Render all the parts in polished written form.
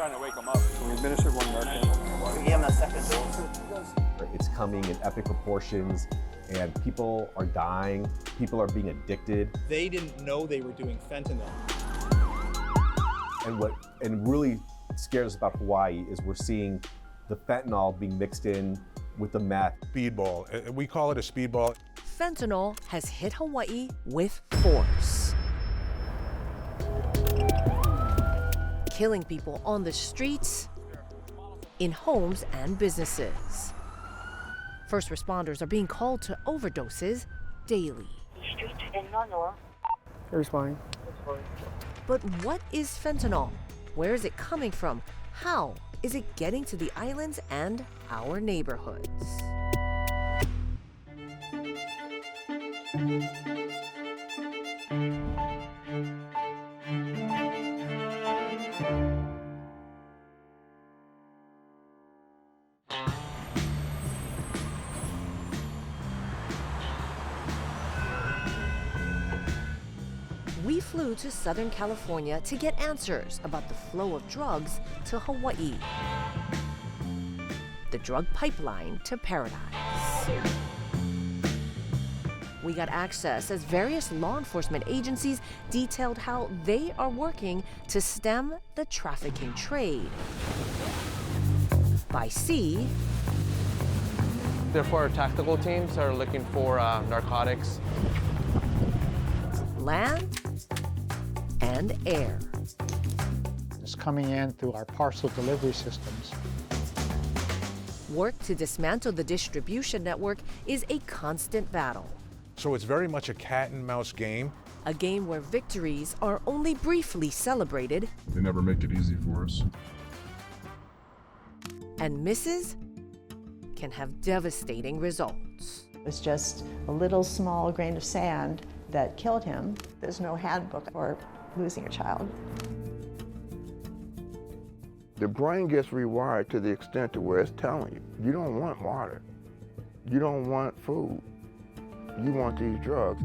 trying to wake him up. So we administered one Narcan. We gave him a second dose. It's coming in epic proportions, and people are dying. People are being addicted. They didn't know they were doing fentanyl. And really scares us about Hawaii is we're seeing the fentanyl being mixed in with the meth. Speedball. We call it a speedball. Fentanyl has hit Hawaii with force, killing people on the streets, in homes and businesses. First responders are being called to overdoses daily. Responding. But what is fentanyl? Where is it coming from? How is it getting to the islands and our neighborhoods? We flew to Southern California to get answers about the flow of drugs to Hawaii, the drug pipeline to paradise. We got access as various law enforcement agencies detailed how they are working to stem the trafficking trade. By sea, Therefore, our tactical teams are looking for narcotics. land, and air. It's coming in through our parcel delivery systems. Work to dismantle the distribution network is a constant battle. So it's very much a cat and mouse game. A game where victories are only briefly celebrated They never make it easy for us. and misses can have devastating results. It was just a little small grain of sand that killed him. There's no handbook for losing a child. The brain gets rewired to the extent to where it's telling you, you don't want water, you don't want food, you want these drugs.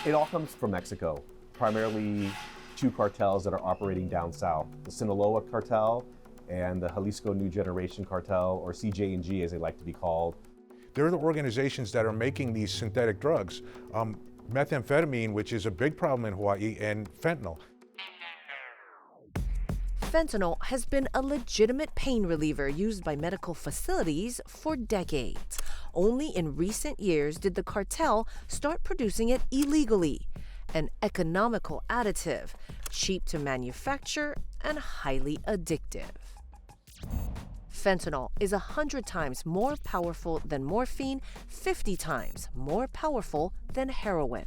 It all comes from Mexico, primarily two cartels that are operating down south, the Sinaloa cartel and the Jalisco New Generation cartel, or CJ&G as they like to be called. They're the organizations that are making these synthetic drugs. Methamphetamine, which is a big problem in Hawaii, and fentanyl. Fentanyl has been a legitimate pain reliever used by medical facilities for decades. Only in recent years did the cartel start producing it illegally, an economical additive, cheap to manufacture and highly addictive. Fentanyl is 100 times more powerful than morphine, 50 times more powerful than heroin.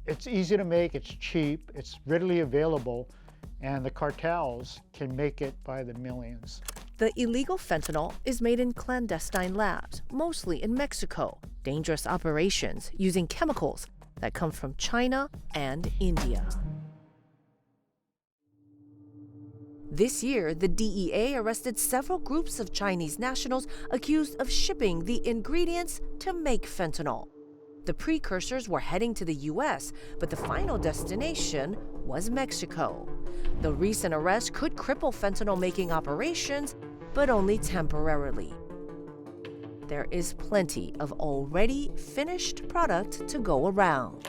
It's easy to make, it's cheap, it's readily available, and the cartels can make it by the millions. The illegal fentanyl is made in clandestine labs, mostly in Mexico. Dangerous operations using chemicals that come from China and India. This year, the DEA arrested several groups of Chinese nationals accused of shipping the ingredients to make fentanyl. The precursors were heading to the U.S., but the final destination was Mexico. The recent arrest could cripple fentanyl-making operations, but only temporarily. There is plenty of already finished product to go around.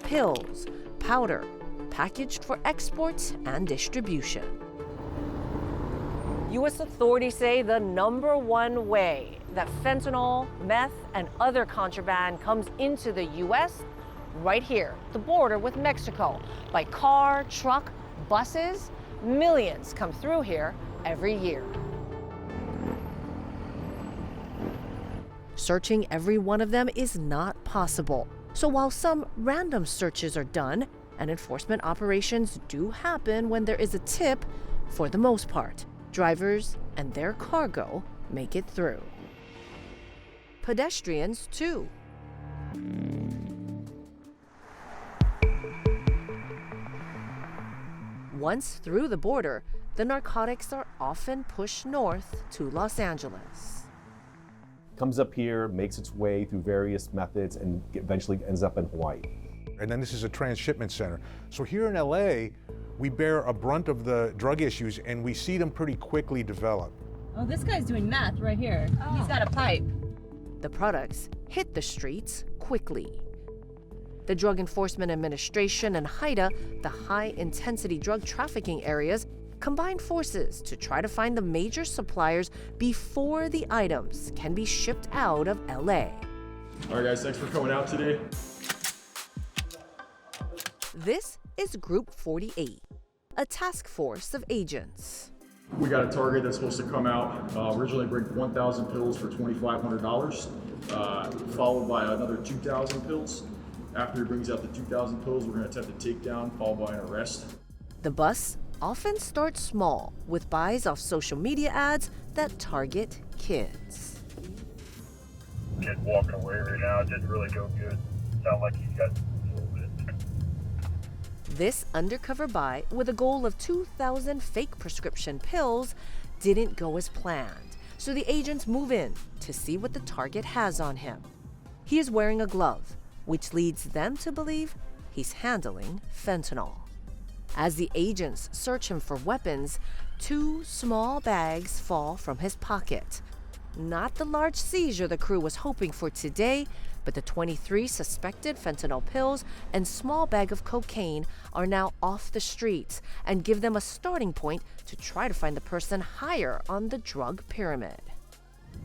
Pills, powder, packaged for export and distribution. U.S. authorities say the #1 way that fentanyl, meth, and other contraband comes into the U.S. right here, the border with Mexico, by car, truck, buses. Millions come through here every year. Searching every one of them is not possible. So while some random searches are done and enforcement operations do happen when there is a tip, for the most part, drivers and their cargo make it through. Pedestrians, too. Once through the border, the narcotics are often pushed north to Los Angeles. Comes up here, makes its way through various methods, and eventually ends up in Hawaii. And then this is a transshipment center. So here in LA, we bear a brunt of the drug issues and we see them pretty quickly develop. Oh, this guy's doing meth right here. Oh. He's got a pipe. The products hit the streets quickly. The Drug Enforcement Administration and HIDTA, the high-intensity drug trafficking areas, combine forces to try to find the major suppliers before the items can be shipped out of LA. All right, guys, thanks for coming out today. This is Group 48, a task force of agents. We got a target that's supposed to come out, originally bring 1,000 pills for $2,500, followed by another 2,000 pills. After he brings out the 2,000 pills, we're going to attempt a takedown, followed by an arrest. The bus often starts small with buys off social media ads that target kids. Kid walking away right now, it didn't really go good. Sound like he's got a little bit. This undercover buy, with a goal of 2,000 fake prescription pills, didn't go as planned, so the agents move in to see what the target has on him. He is wearing a glove, which leads them to believe he's handling fentanyl. As the agents search him for weapons, 2 small bags fall from his pocket. Not the large seizure the crew was hoping for today, but the 23 suspected fentanyl pills and small bag of cocaine are now off the streets and give them a starting point to try to find the person higher on the drug pyramid.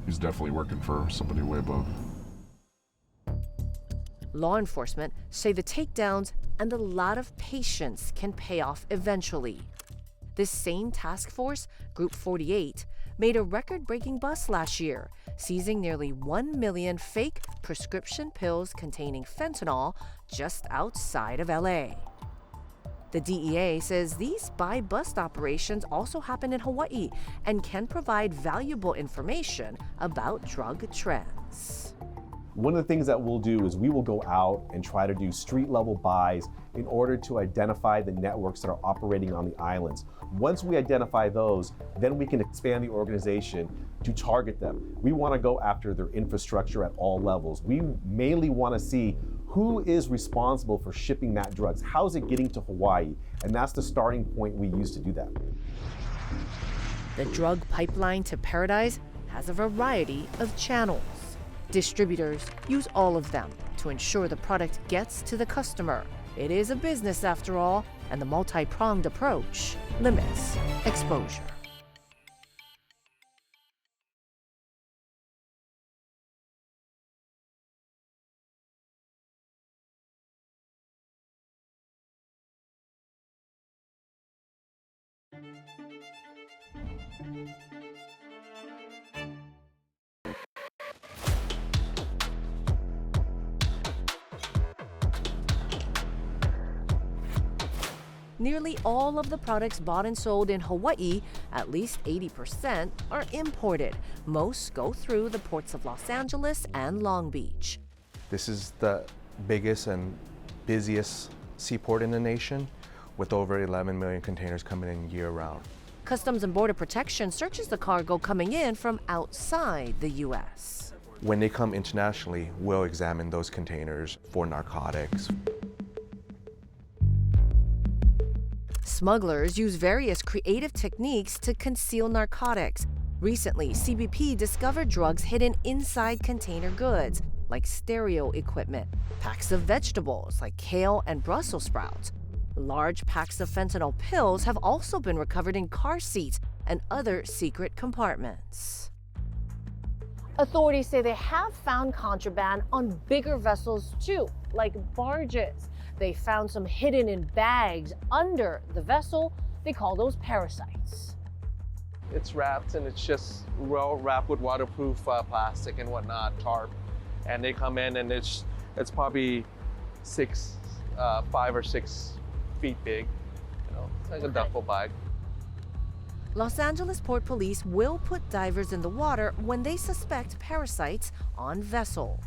He's definitely working for somebody way above. Law enforcement say the takedowns and a lot of patience can pay off eventually. This same task force, Group 48, made a record-breaking bust last year, seizing nearly 1 million fake prescription pills containing fentanyl just outside of LA. The DEA says these buy-bust operations also happen in Hawaii and can provide valuable information about drug trends. One of the things that we'll do is we will go out and try to do street-level buys in order to identify the networks that are operating on the islands. Once we identify those, then we can expand the organization to target them. We want to go after their infrastructure at all levels. We mainly want to see who is responsible for shipping that drugs. How is it getting to Hawaii? And that's the starting point we use to do that. The drug pipeline to paradise has a variety of channels. Distributors use all of them to ensure the product gets to the customer. It is a business after all, and the multi-pronged approach limits exposure. Nearly all of the products bought and sold in Hawaii, at least 80%, are imported. Most go through the ports of Los Angeles and Long Beach. This is the biggest and busiest seaport in the nation, with over 11 million containers coming in year-round. Customs and Border Protection searches the cargo coming in from outside the U.S. When they come internationally, we'll examine those containers for narcotics. Smugglers use various creative techniques to conceal narcotics. Recently, CBP discovered drugs hidden inside container goods, like stereo equipment, packs of vegetables like kale and Brussels sprouts. Large packs of fentanyl pills have also been recovered in car seats and other secret compartments. Authorities say they have found contraband on bigger vessels too, like barges. They found some hidden in bags under the vessel. They call those parasites. It's wrapped, and it's just well wrapped with waterproof plastic and whatnot, tarp. And they come in, and it's probably 5 or 6 feet big. You know, it's like a duffel bag. Los Angeles Port Police will put divers in the water when they suspect parasites on vessel.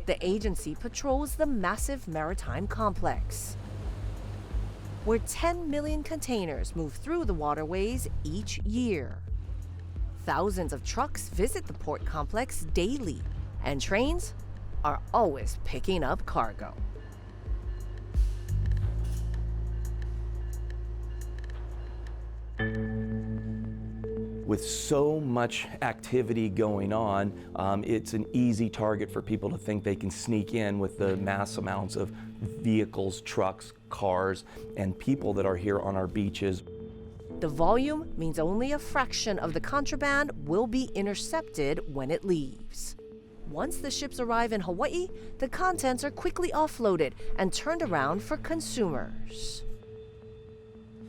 The agency patrols the massive maritime complex. where 10 million containers move through the waterways each year. Thousands of trucks visit the port complex daily, and trains are always picking up cargo. With so much activity going on, it's an easy target for people to think they can sneak in with the mass amounts of vehicles, trucks, cars, and people that are here on our beaches. The volume means only a fraction of the contraband will be intercepted when it leaves. Once the ships arrive in Hawaii, the contents are quickly offloaded and turned around for consumers.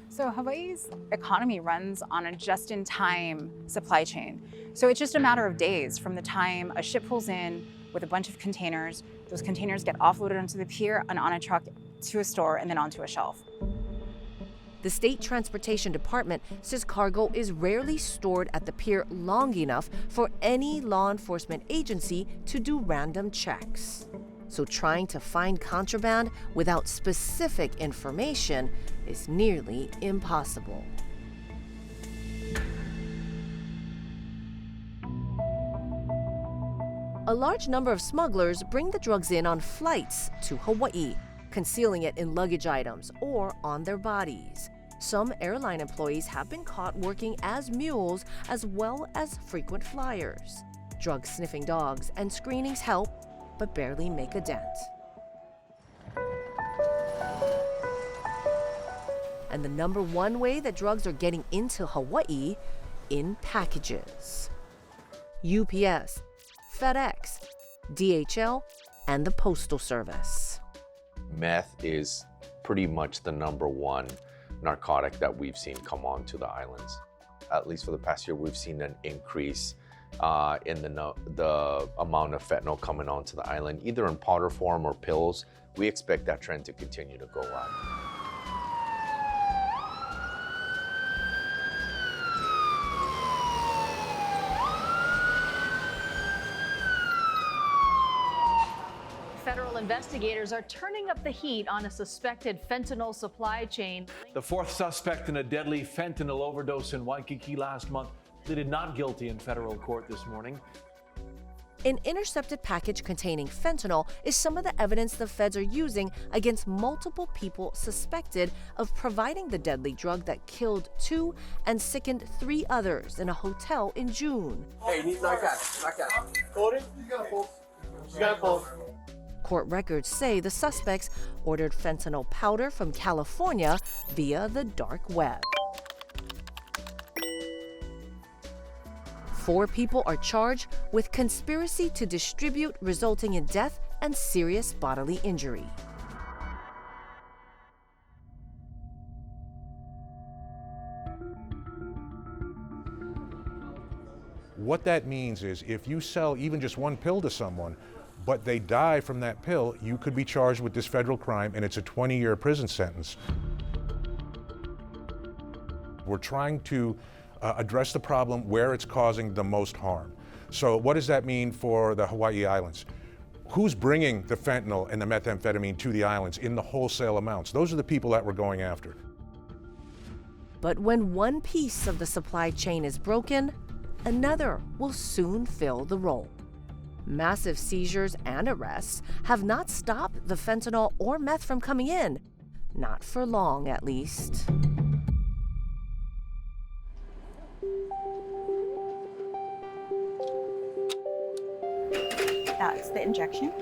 So Hawaii's economy runs on a just-in-time supply chain. So it's just a matter of days from the time a ship pulls in with a bunch of containers, those containers get offloaded onto the pier and on a truck to a store and then onto a shelf. The State Transportation Department says cargo is rarely stored at the pier long enough for any law enforcement agency to do random checks. So trying to find contraband without specific information is nearly impossible. A large number of smugglers bring the drugs in on flights to Hawaii, concealing it in luggage items or on their bodies. Some airline employees have been caught working as mules as well as frequent flyers. Drug-sniffing dogs and screenings help, but barely make a dent. And the number one way that drugs are getting into Hawaii, in packages. UPS, FedEx, DHL, and the Postal Service. Meth is pretty much the number one narcotic that we've seen come onto the islands. At least for the past year, we've seen an increase in the amount of fentanyl coming onto the island, either in powder form or pills. We expect that trend to continue to go up. Federal investigators are turning up the heat on a suspected fentanyl supply chain. The fourth suspect in a deadly fentanyl overdose in Waikiki last month pleaded not guilty in federal court this morning. An intercepted package containing fentanyl is some of the evidence the feds are using against multiple people suspected of providing the deadly drug that killed 2 and sickened 3 others in a hotel in June. Hey, you need narcotics. Hold it. You got a pulse. You got a pulse. Court records say the suspects ordered fentanyl powder from California via the dark web. 4 people are charged with conspiracy to distribute, resulting in death and serious bodily injury. What that means is if you sell even just one pill to someone, but they die from that pill, you could be charged with this federal crime, and it's a 20-year prison sentence. We're trying to address the problem where it's causing the most harm. So what does that mean for the Hawaii Islands? Who's bringing the fentanyl and the methamphetamine to the islands in the wholesale amounts? Those are the people that we're going after. But when one piece of the supply chain is broken, another will soon fill the role. Massive seizures and arrests have not stopped the fentanyl or meth from coming in. Not for long, at least. That's the injection.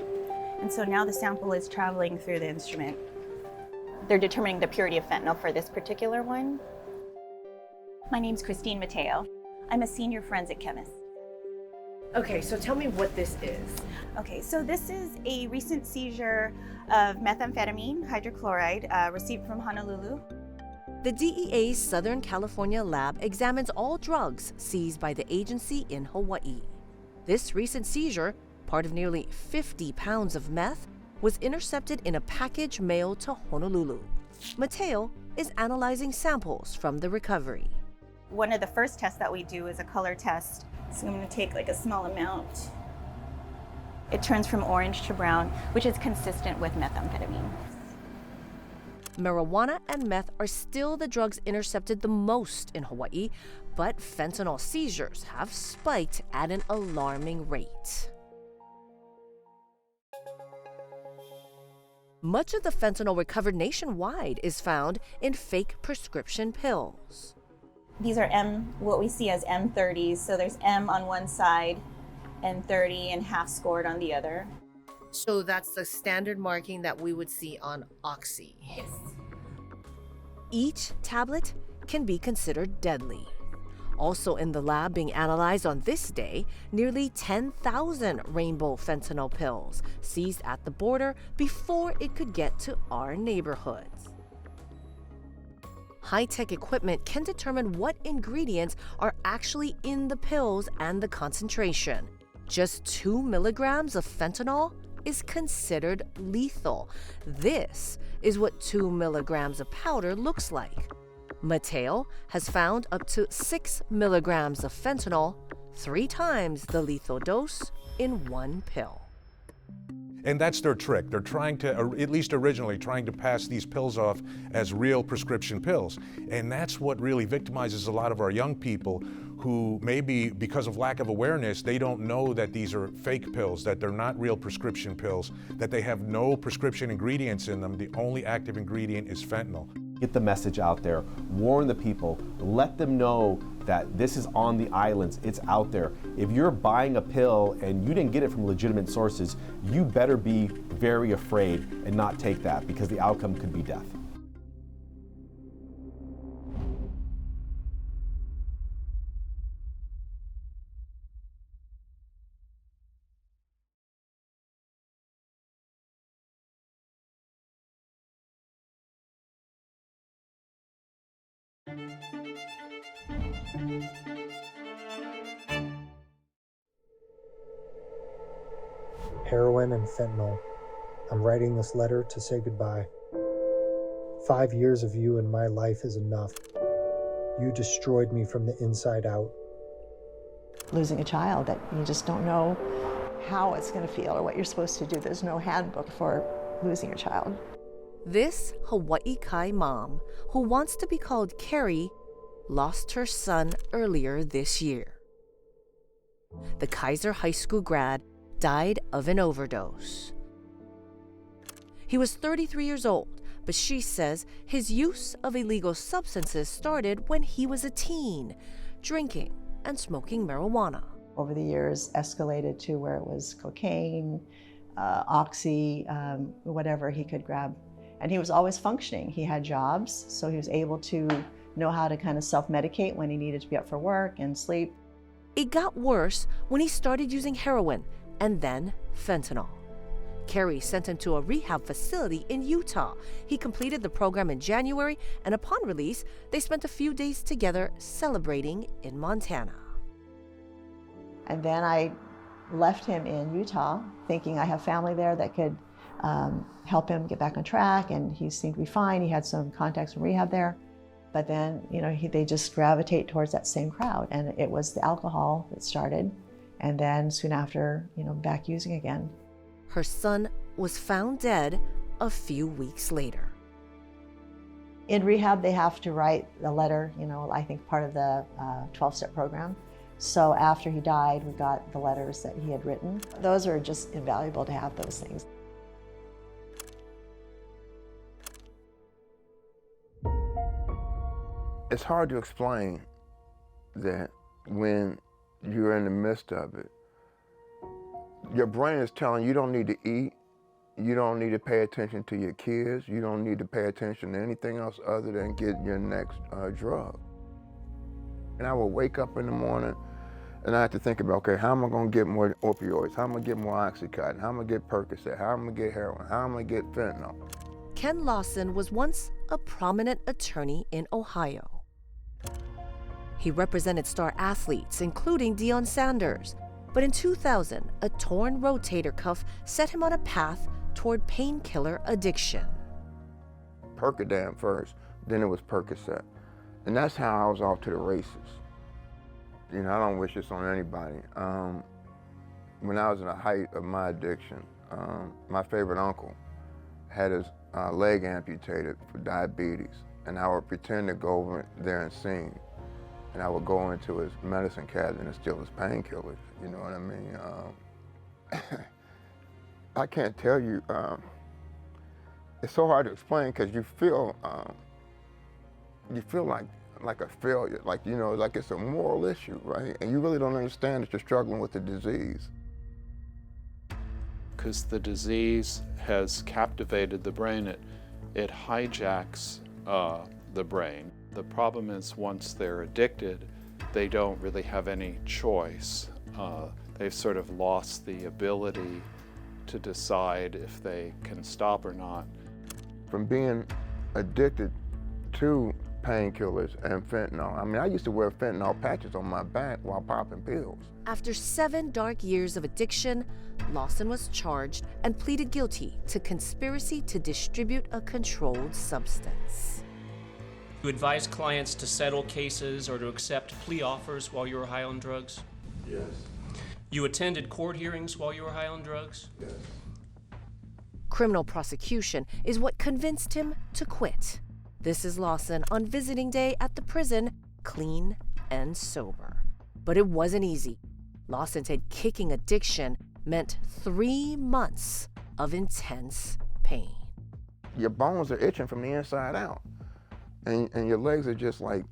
And so now the sample is traveling through the instrument. They're determining the purity of fentanyl for this particular one. My name's Christine Mateo. I'm a senior forensic chemist. Okay, so tell me what this is. Okay, so this is a recent seizure of methamphetamine hydrochloride received from Honolulu. The DEA's Southern California lab examines all drugs seized by the agency in Hawaii. This recent seizure, part of nearly 50 pounds of meth, was intercepted in a package mailed to Honolulu. Mateo is analyzing samples from the recovery. One of the first tests that we do is a color test. So I'm going to take like a small amount. It turns from orange to brown, which is consistent with methamphetamine. Marijuana and meth are still the drugs intercepted the most in Hawaii, but fentanyl seizures have spiked at an alarming rate. Much of the fentanyl recovered nationwide is found in fake prescription pills. These are what we see as M30s. So there's M on one side and 30 and half scored on the other. So that's the standard marking that we would see on Oxy. Yes. Each tablet can be considered deadly. Also in the lab being analyzed on this day, nearly 10,000 rainbow fentanyl pills seized at the border before it could get to our neighborhoods. High-tech equipment can determine what ingredients are actually in the pills and the concentration. Just 2 milligrams of fentanyl is considered lethal. This is what 2 milligrams of powder looks like. Mateo has found up to 6 milligrams of fentanyl, 3 times the lethal dose in one pill. And that's their trick. They're trying to, at least originally, trying to pass these pills off as real prescription pills. And that's what really victimizes a lot of our young people who maybe because of lack of awareness, they don't know that these are fake pills, that they're not real prescription pills, that they have no prescription ingredients in them. The only active ingredient is fentanyl. Get the message out there, warn the people, let them know that this is on the islands, it's out there. If you're buying a pill and you didn't get it from legitimate sources, you better be very afraid and not take that because the outcome could be death. Heroin and fentanyl. I'm writing this letter to say goodbye. 5 years of you in my life is enough. You destroyed me from the inside out. Losing a child that you just don't know how it's going to feel or what you're supposed to do. There's no handbook for losing your child. This Hawaii Kai mom, who wants to be called Carrie, lost her son earlier this year. The Kaiser High School grad died of an overdose. He was 33 years old, but she says his use of illegal substances started when he was a teen, drinking and smoking marijuana. Over the years, escalated to where it was cocaine, oxy, whatever he could grab. And he was always functioning. He had jobs, so he was able to know how to kind of self-medicate when he needed to be up for work and sleep. It got worse when he started using heroin and then fentanyl. Carrie sent him to a rehab facility in Utah. He completed the program in January, and upon release, they spent a few days together celebrating in Montana. And then I left him in Utah, thinking I have family there that could help him get back on track, and he seemed to be fine. He had some contacts from rehab there. But then, they just gravitate towards that same crowd, and it was the alcohol that started, and then soon after, back using again. Her son was found dead a few weeks later. In rehab, they have to write a letter, I think part of the 12-step program. So after he died, we got the letters that he had written. Those are just invaluable to have those things. It's hard to explain that when you're in the midst of it, your brain is telling you don't need to eat, you don't need to pay attention to your kids, you don't need to pay attention to anything else other than get your next drug. And I would wake up in the morning and I had to think about, okay, how am I gonna get more opioids? How am I gonna get more Oxycontin? How am I gonna get Percocet? How am I gonna get heroin? How am I gonna get fentanyl? Ken Lawson was once a prominent attorney in Ohio. He represented star athletes, including Deion Sanders. But in 2000, a torn rotator cuff set him on a path toward painkiller addiction. Percodam first, then it was Percocet. And that's how I was off to the races. I don't wish this on anybody. When I was in the height of my addiction, my favorite uncle had his leg amputated for diabetes, and I would pretend to go over there and sing, and I would go into his medicine cabinet and steal his painkillers. You know what I mean? I can't tell you. It's so hard to explain because you feel like a failure, like like it's a moral issue, right? And you really don't understand that you're struggling with the disease. Because the disease has captivated the brain, it hijacks the brain. The problem is once they're addicted, they don't really have any choice. They've sort of lost the ability to decide if they can stop or not. From being addicted to painkillers and fentanyl, I mean, I used to wear fentanyl patches on my back while popping pills. After 7 dark years of addiction, Lawson was charged and pleaded guilty to conspiracy to distribute a controlled substance. You advise clients to settle cases or to accept plea offers while you were high on drugs? Yes. You attended court hearings while you were high on drugs? Yes. Criminal prosecution is what convinced him to quit. This is Lawson on visiting day at the prison, clean and sober. But it wasn't easy. Lawson said kicking addiction meant 3 months of intense pain. Your bones are itching from the inside out, and your legs are just like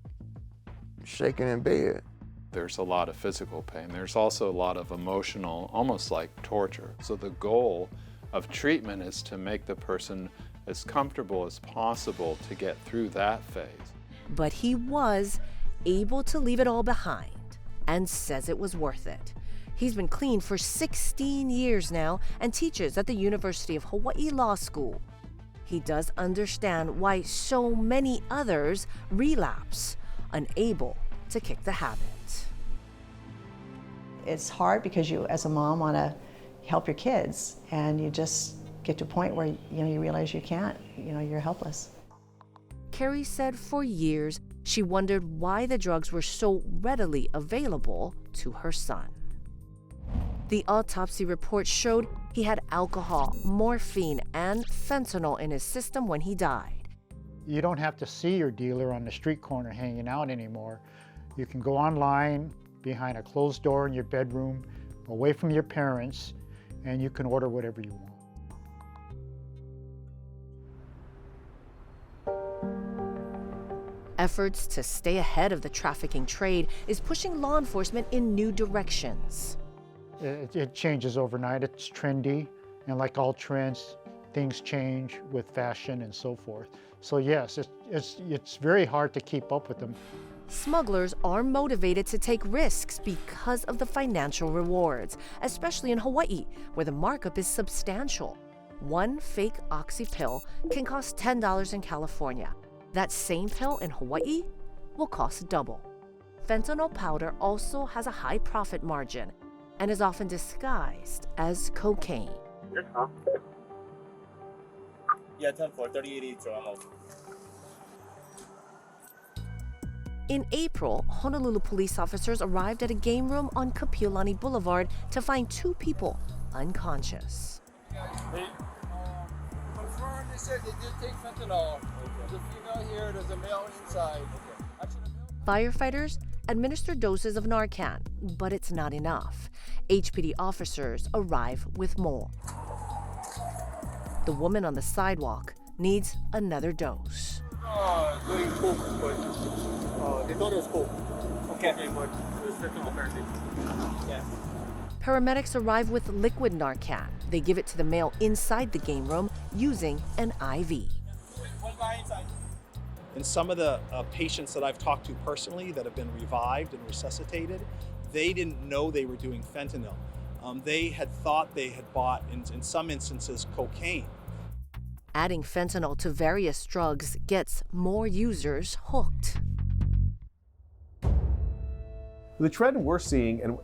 shaking in bed. There's a lot of physical pain. There's also a lot of emotional, almost like torture. So the goal of treatment is to make the person as comfortable as possible to get through that phase. But he was able to leave it all behind and says it was worth it. He's been clean for 16 years now and teaches at the University of Hawaii Law School. He does understand why so many others relapse, unable to kick the habit. It's hard because you, as a mom, want to help your kids, and you just get to a point where you realize you can't. You're helpless. Carrie said for years she wondered why the drugs were so readily available to her son. The autopsy report showed he had alcohol, morphine, and fentanyl in his system when he died. You don't have to see your dealer on the street corner hanging out anymore. You can go online behind a closed door in your bedroom, away from your parents, and you can order whatever you want. Efforts to stay ahead of the trafficking trade is pushing law enforcement in new directions. It changes overnight. It's trendy, and like all trends, things change with fashion and so forth. So yes, it's very hard to keep up with them. Smugglers are motivated to take risks because of the financial rewards, especially in Hawaii, where the markup is substantial. One fake oxy pill can cost $10 in California. That same pill in Hawaii will cost double. Fentanyl powder also has a high profit margin and is often disguised as cocaine. Yeah, 10-4, 3880. In April, Honolulu police officers arrived at a game room on Kapiolani Boulevard to find 2 people unconscious. Confirm, they said they did take fentanyl. There's a female here, there's a male inside. Firefighters administer doses of Narcan, but it's not enough. HPD officers arrive with more. The woman on the sidewalk needs another dose. Doing coke, but they thought it was coke. Okay, but it was fentanyl apparently. Yeah. Paramedics arrive with liquid Narcan. They give it to the male inside the game room using an IV. And some of the patients that I've talked to personally that have been revived and resuscitated, they didn't know they were doing fentanyl. They had thought they had bought, in some instances, cocaine. Adding fentanyl to various drugs gets more users hooked. The trend we're seeing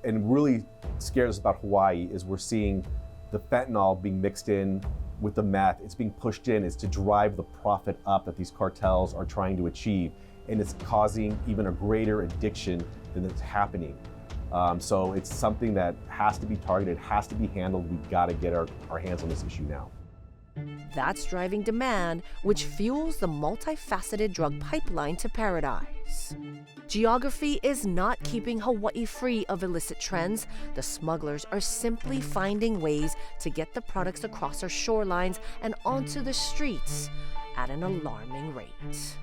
and really scares us about Hawaii is we're seeing the fentanyl being mixed in with the meth. It's being pushed in is to drive the profit up that these cartels are trying to achieve, and it's causing even a greater addiction than that's happening. So it's something that has to be targeted, has to be handled. We've got to get our hands on this issue now. That's driving demand, which fuels the multifaceted drug pipeline to paradise. Geography is not keeping Hawaii free of illicit trends. The smugglers are simply finding ways to get the products across our shorelines and onto the streets at an alarming rate.